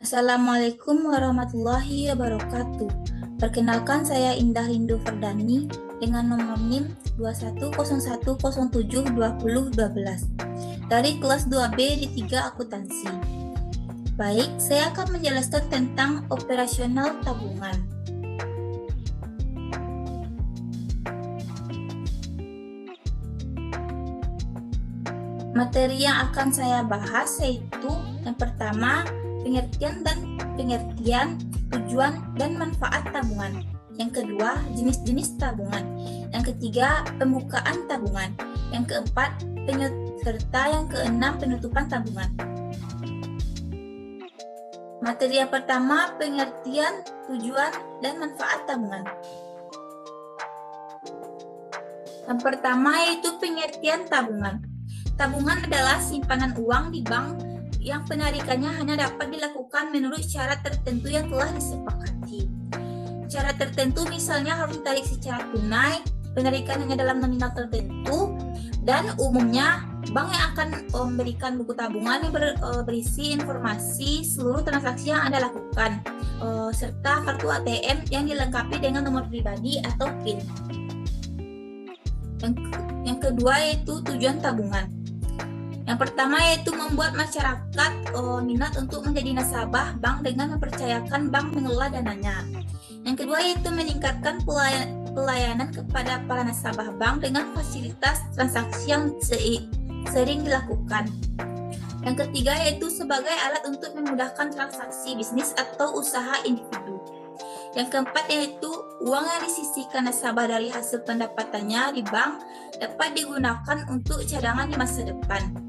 Assalamualaikum warahmatullahi wabarakatuh. Perkenalkan, saya Indah Lindu Ferdani dengan nomor NIM 2101072012 dari kelas 2B di 3 akuntansi. Baik, saya akan menjelaskan tentang operasional tabungan. Materi yang akan saya bahas yaitu yang pertama, pengertian, tujuan, dan manfaat tabungan. Yang kedua, jenis-jenis tabungan. Yang ketiga, pembukaan tabungan. Yang keempat, serta yang keenam, penutupan tabungan. Materi yang pertama, pengertian, tujuan, dan manfaat tabungan. Yang pertama yaitu pengertian tabungan. Tabungan adalah simpanan uang di bank yang penarikannya hanya dapat dilakukan menurut syarat tertentu yang telah disepakati. Syarat tertentu misalnya harus ditarik secara tunai, penarikan hanya dalam nominal tertentu, dan umumnya bank yang akan memberikan buku tabungan yang berisi informasi seluruh transaksi yang Anda lakukan, serta kartu ATM yang dilengkapi dengan nomor pribadi atau PIN. Yang kedua yaitu tujuan tabungan. Yang pertama yaitu membuat masyarakat minat untuk menjadi nasabah bank dengan mempercayakan bank mengelola dananya. Yang kedua yaitu meningkatkan pelayanan kepada para nasabah bank dengan fasilitas transaksi yang sering dilakukan. Yang ketiga yaitu sebagai alat untuk memudahkan transaksi bisnis atau usaha individu. Yang keempat yaitu uang yang disisihkan nasabah dari hasil pendapatannya di bank dapat digunakan untuk cadangan di masa depan.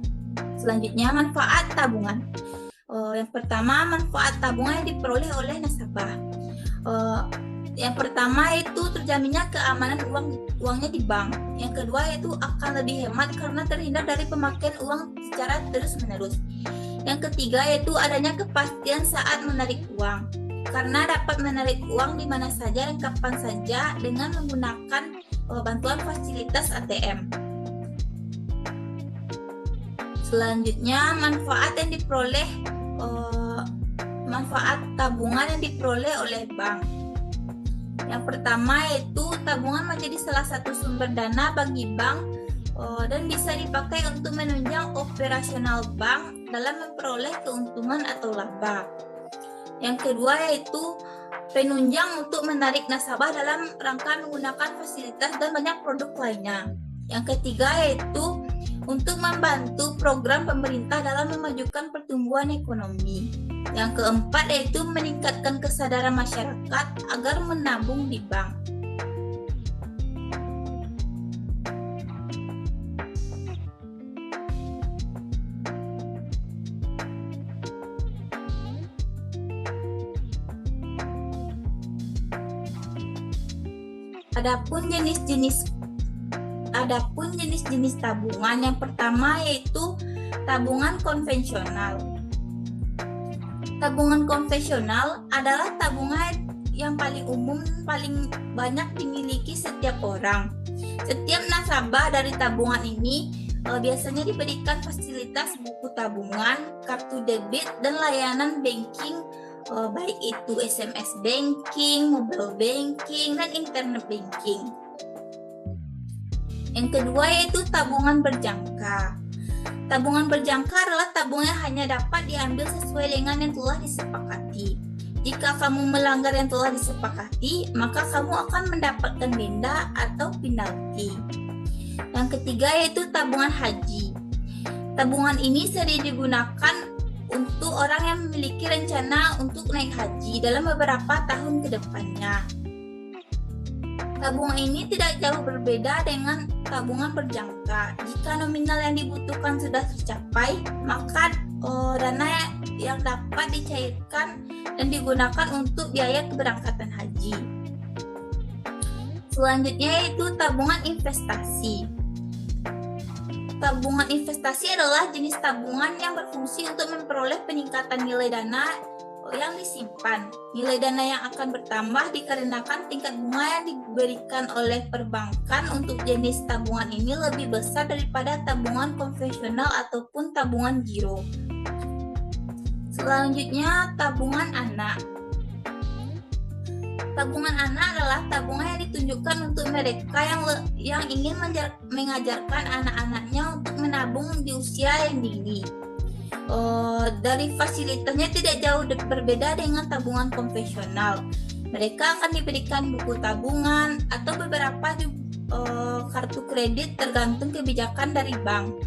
Selanjutnya, manfaat tabungan. Yang pertama, manfaat tabungan yang diperoleh oleh nasabah. Yang pertama yaitu terjaminnya keamanan uangnya di bank. Yang kedua yaitu akan lebih hemat karena terhindar dari pemakaian uang secara terus-menerus. Yang ketiga yaitu adanya kepastian saat menarik uang, karena dapat menarik uang di mana saja dan kapan saja dengan menggunakan bantuan fasilitas ATM. Selanjutnya, manfaat tabungan yang diperoleh oleh bank. Yang pertama yaitu tabungan menjadi salah satu sumber dana bagi bank dan bisa dipakai untuk menunjang operasional bank dalam memperoleh keuntungan atau laba. Yang kedua yaitu penunjang untuk menarik nasabah dalam rangka menggunakan fasilitas dan banyak produk lainnya. Yang ketiga yaitu untuk membantu program pemerintah dalam memajukan pertumbuhan ekonomi. Yang keempat yaitu meningkatkan kesadaran masyarakat agar menabung di bank. Adapun jenis-jenis tabungan, yang pertama yaitu tabungan konvensional. Tabungan konvensional adalah tabungan yang paling umum, paling banyak dimiliki setiap orang. Setiap nasabah dari tabungan ini biasanya diberikan fasilitas buku tabungan, kartu debit, dan layanan banking, baik itu SMS banking, mobile banking, dan internet banking. Yang kedua yaitu tabungan berjangka. Tabungan berjangka adalah tabungan yang hanya dapat diambil sesuai dengan yang telah disepakati. Jika kamu melanggar yang telah disepakati, maka kamu akan mendapatkan denda atau penalti. Yang ketiga yaitu tabungan haji. Tabungan ini sering digunakan untuk orang yang memiliki rencana untuk naik haji dalam beberapa tahun ke depannya. Tabungan ini tidak jauh berbeda dengan tabungan berjangka. Jika nominal yang dibutuhkan sudah tercapai, maka dana yang dapat dicairkan dan digunakan untuk biaya keberangkatan haji. Selanjutnya yaitu tabungan investasi. Tabungan investasi adalah jenis tabungan yang berfungsi untuk memperoleh peningkatan nilai dana yang disimpan. Nilai dana yang akan bertambah dikarenakan tingkat bunga yang diberikan oleh perbankan untuk jenis tabungan ini lebih besar daripada tabungan konvensional ataupun tabungan giro. Selanjutnya, tabungan anak. Tabungan anak adalah tabungan yang ditunjukkan untuk mereka yang ingin mengajarkan anak-anaknya untuk menabung di usia yang dini. Dari fasilitasnya tidak jauh berbeda dengan tabungan konvensional. Mereka akan diberikan buku tabungan atau beberapa kartu kredit tergantung kebijakan dari bank.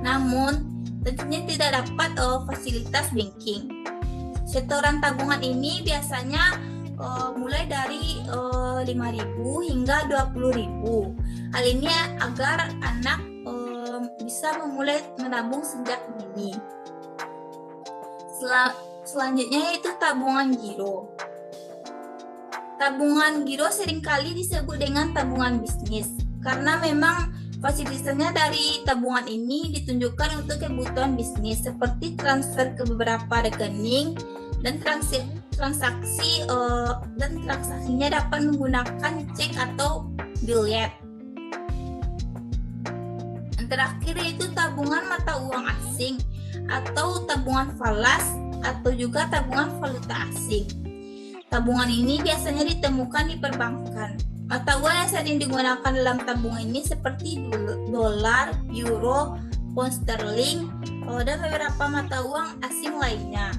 Namun, tentunya tidak dapat fasilitas banking. Setoran tabungan ini biasanya mulai dari 5.000 hingga 20.000. Hal ini agar anak bisa memulai menabung sejak dini. Selanjutnya yaitu tabungan giro. Tabungan giro seringkali disebut dengan tabungan bisnis karena memang fasilitasnya dari tabungan ini ditunjukkan untuk kebutuhan bisnis seperti transfer ke beberapa rekening dan transaksinya dapat menggunakan cek atau billet. Yang terakhir yaitu tabungan mata uang asing atau tabungan falas atau juga tabungan valuta asing. Tabungan ini biasanya ditemukan di perbankan. Mata uang yang sering digunakan dalam tabungan ini seperti dolar, euro, pound sterling, dan beberapa mata uang asing lainnya.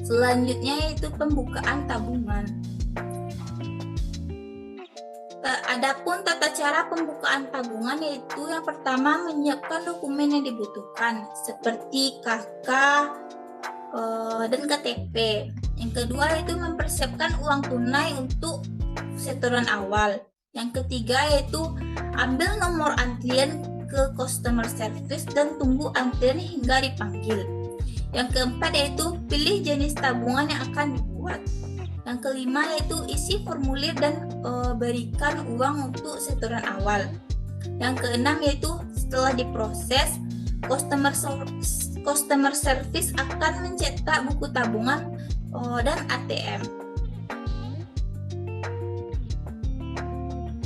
Selanjutnya yaitu pembukaan tabungan. Adapun tata cara pembukaan tabungan yaitu yang pertama menyiapkan dokumen yang dibutuhkan seperti KK dan KTP. Yang kedua yaitu mempersiapkan uang tunai untuk setoran awal. Yang ketiga yaitu ambil nomor antrian ke customer service dan tunggu antrian hingga dipanggil. Yang keempat yaitu pilih jenis tabungan yang akan dibuat. Yang kelima yaitu isi formulir dan berikan uang untuk setoran awal. Yang keenam yaitu setelah diproses, customer service akan mencetak buku tabungan dan ATM.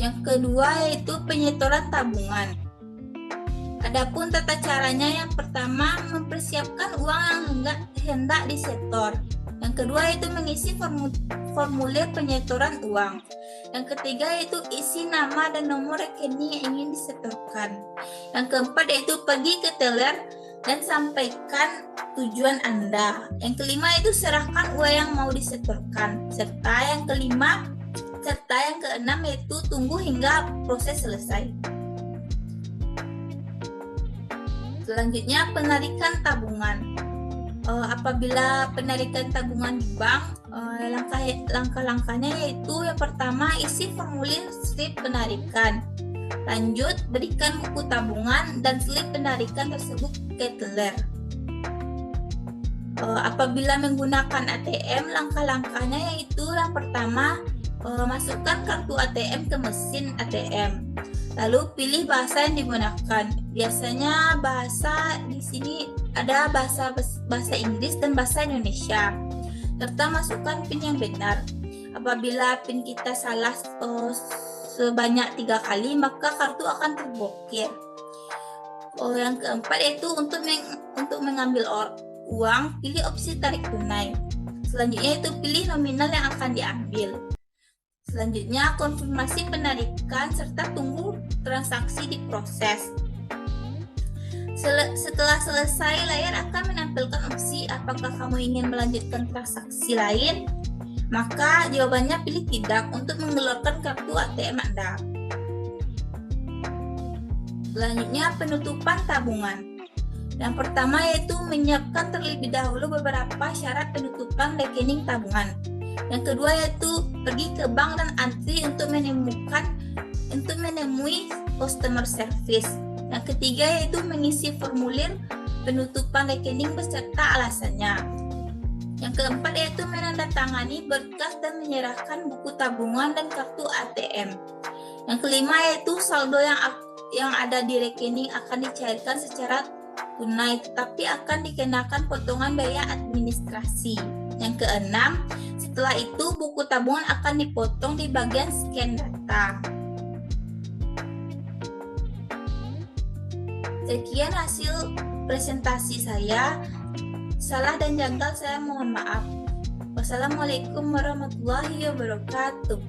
Yang kedua yaitu penyetoran tabungan. Adapun tata caranya, yang pertama mempersiapkan uang yang hendak disetor. Yang kedua yaitu mengisi formulir penyetoran uang. Yang ketiga yaitu isi nama dan nomor rekening yang ingin disetorkan. Yang keempat yaitu pergi ke teller dan sampaikan tujuan Anda. Yang kelima itu serahkan uang yang mau disetorkan. Serta yang keenam yaitu tunggu hingga proses selesai. Selanjutnya penarikan tabungan. Apabila penarikan tabungan di bank, langkah-langkahnya yaitu yang pertama isi formulir slip penarikan. Lanjut berikan buku tabungan dan slip penarikan tersebut ke teller. Apabila menggunakan ATM, langkah-langkahnya yaitu yang pertama masukkan kartu ATM ke mesin ATM. Lalu pilih bahasa yang digunakan. Biasanya bahasa di sini ada bahasa Inggris dan bahasa Indonesia. Serta masukkan PIN yang benar. Apabila PIN kita salah sebanyak 3 kali, maka kartu akan terblokir. Yang keempat yaitu untuk mengambil uang, pilih opsi tarik tunai. Selanjutnya itu pilih nominal yang akan diambil. Selanjutnya konfirmasi penarikan serta tunggu transaksi diproses. Setelah selesai, layar akan menampilkan opsi apakah kamu ingin melanjutkan transaksi lain. Maka jawabannya pilih tidak untuk mengeluarkan kartu ATM Anda. Selanjutnya penutupan tabungan. Yang pertama yaitu menyiapkan terlebih dahulu beberapa syarat penutupan rekening tabungan. Yang kedua yaitu pergi ke bank dan antri untuk menemui customer service. Yang ketiga yaitu mengisi formulir penutupan rekening beserta alasannya. Yang keempat yaitu menandatangani berkas dan menyerahkan buku tabungan dan kartu ATM. Yang kelima yaitu saldo yang ada di rekening akan dicairkan secara tunai tetapi akan dikenakan potongan biaya administrasi. Yang keenam, setelah itu buku tabungan akan dipotong di bagian scan data. Sekian hasil presentasi saya. Salah dan janggal saya mohon maaf. Wassalamualaikum warahmatullahi wabarakatuh.